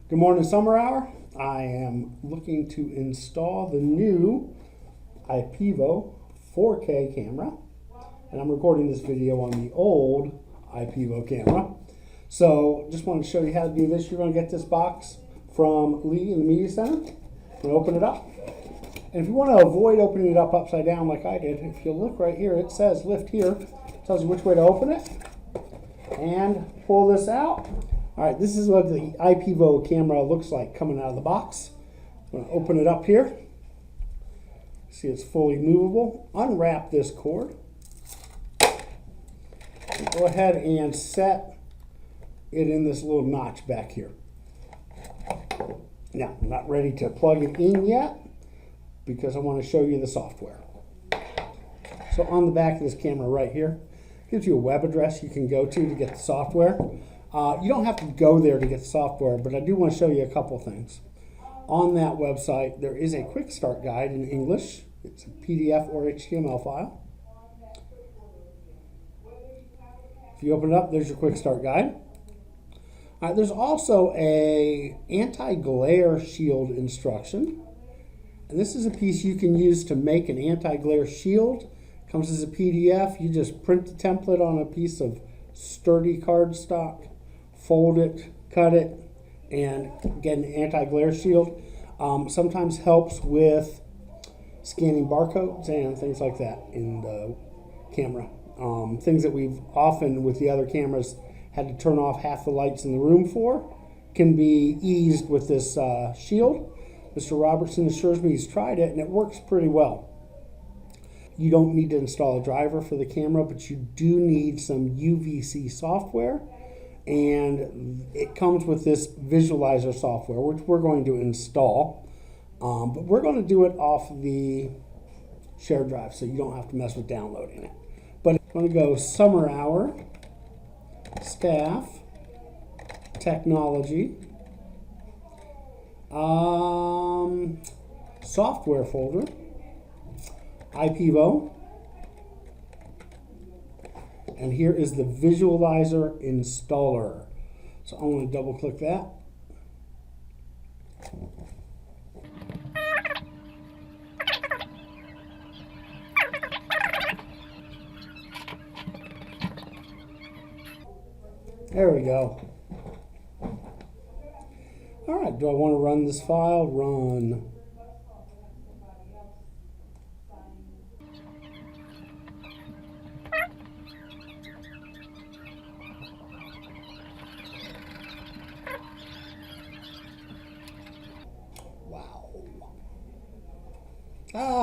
Good morning, Summer Hour. I am looking to install the new iPevo 4K camera, and I'm recording this video on the old iPevo camera. So just wanted to show you how to do this. You're going to get this box from Lee in the Media Center. You're going to open it up. And if you want to avoid opening it up upside down like I did, if you look right here, it says lift here. It tells you which way to open it. And pull this out. All right, this is what the iPevo camera looks like coming out of the box. I'm going to open it up here. See, it's fully movable. Unwrap this cord. And go ahead and set it in this little notch back here. Now, I'm not ready to plug it in yet because I want to show you the software. So on the back of this camera right here, gives you a web address you can go to get the software. You don't have to go there to get the software, but I do want to show you a couple things. On that website, there is a quick start guide in English. It's a PDF or HTML file. If you open it up, there's your quick start guide. There's also a anti-glare shield instruction. And this is a piece you can use to make an anti-glare shield. Comes as a PDF. You just print the template on a piece of sturdy cardstock, fold it, cut it, and get an anti-glare shield. Sometimes helps with scanning barcodes and things like that in the camera. Things that we've often, with the other cameras, had to turn off half the lights in the room for can be eased with this shield. Mr. Robertson assures me he's tried it and it works pretty well. You don't need to install a driver for the camera, but you do need some UVC software, and it comes with this visualizer software, which we're going to install, but we're going to do it off the shared drive, so you don't have to mess with downloading it. But I'm going to go Summer Hour, Staff, Technology, Software folder, iPevo, and here is the visualizer installer. So I'm going to double click that. There we go. All right, do I want to run this file? Run.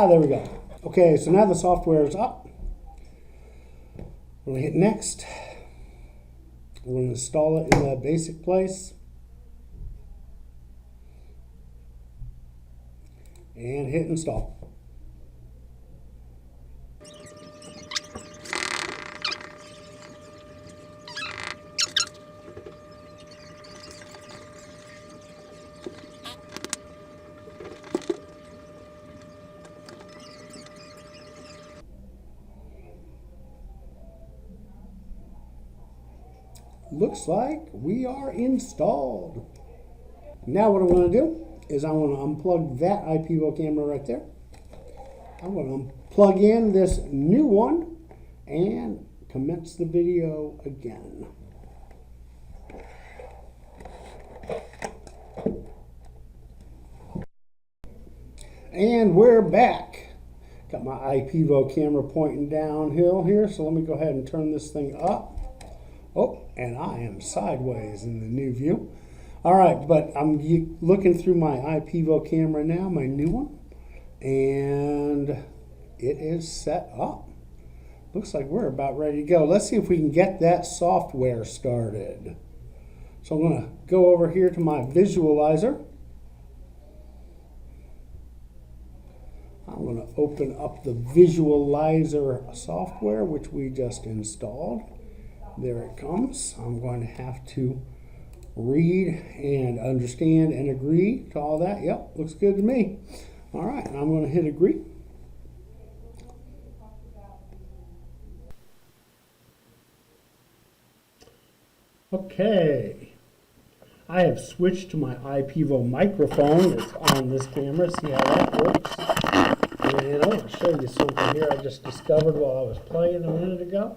There we go. Okay, so now the software is up. I'm going to hit next. I'm going to install it in the basic place. And hit install. Looks like we are installed. Now what I'm going to do is I want to unplug that iPevo camera right there. I'm going to plug in this new one and commence the video again. And we're back. Got my iPevo camera pointing downhill here, so let me go ahead and turn this thing up. Oh, and I am sideways in the new view. All right, but I'm looking through my iPevo camera now, my new one, and it is set up. Looks like we're about ready to go. Let's see if we can get that software started. So I'm going to go over here to my visualizer. I'm going to open up the visualizer software, which we just installed. There it comes. I'm going to have to read and understand and agree to all that. Yep, looks good to me. All right, I'm going to hit agree. Okay. I have switched to my iPevo microphone. It's on this camera. See how that works. And I want to show you something here I just discovered while I was playing a minute ago.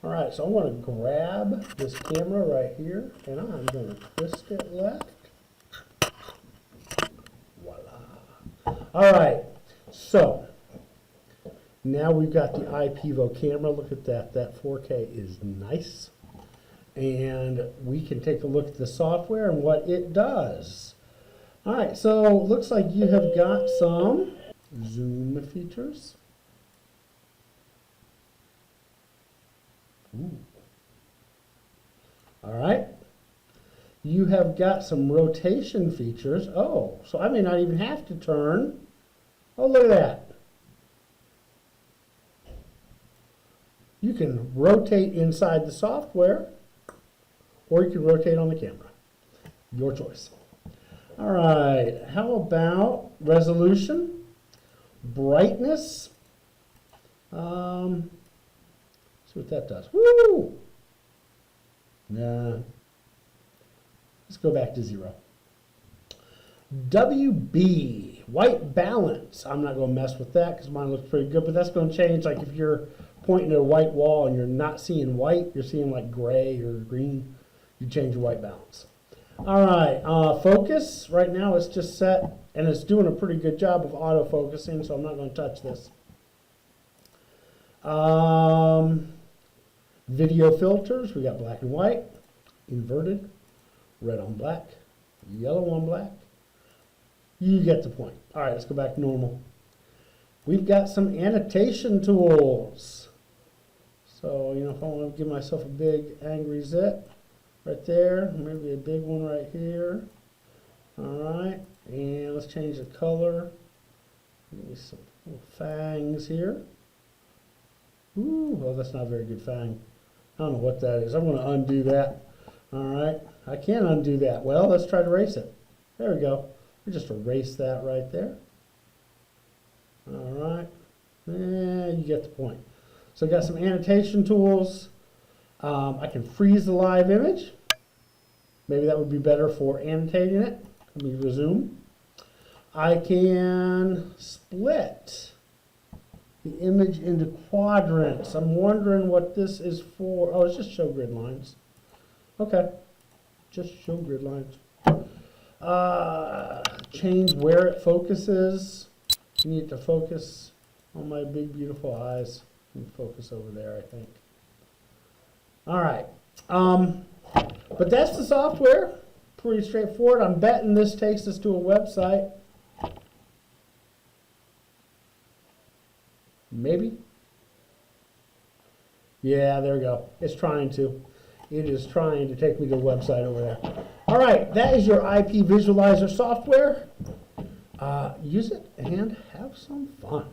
All right, so I'm going to grab this camera right here, and I'm going to twist it left. Voila. All right, so now we've got the iPevo camera. Look at that. That 4K is nice. And we can take a look at the software and what it does. All right, so it looks like you have got some zoom features. Ooh. All right. You have got some rotation features. Oh, so I may not even have to turn. Oh, look at that. You can rotate inside the software, or you can rotate on the camera. Your choice. All right, how about resolution, brightness? See what that does. Woo! Nah. Let's go back to 0. WB, white balance. I'm not going to mess with that because mine looks pretty good, but that's going to change. Like if you're pointing at a white wall and you're not seeing white, you're seeing like gray or green, you change your white balance. All right, focus. Right now it's just set, and it's doing a pretty good job of auto-focusing, so I'm not going to touch this. Video filters. We got black and white, inverted, red on black, yellow on black. You get the point. All right, let's go back to normal. We've got some annotation tools. So, you know, if I want to give myself a big angry zit right there, maybe a big one right here. All right, and let's change the color. Give me some little fangs here. Ooh, well, that's not a very good fang. I don't know what that is. I'm going to undo that. All right, I can't undo that. Well, let's try to erase it. There we go. We just erase that right there. All right, and you get the point. So I got some annotation tools. I can freeze the live image. Maybe that would be better for annotating it. Let me resume. I can split the image into quadrants. I'm wondering what this is for. Oh, it's just show grid lines. Okay, just show grid lines. Change where it focuses. You need to focus on my big, beautiful eyes. And focus over there, I think. All right. But that's the software. Pretty straightforward. I'm betting this takes us to a website. Maybe. Yeah, there we go. It's trying to. It is trying to take me to a website over there. All right, that is your IP Visualizer software. Use it and have some fun.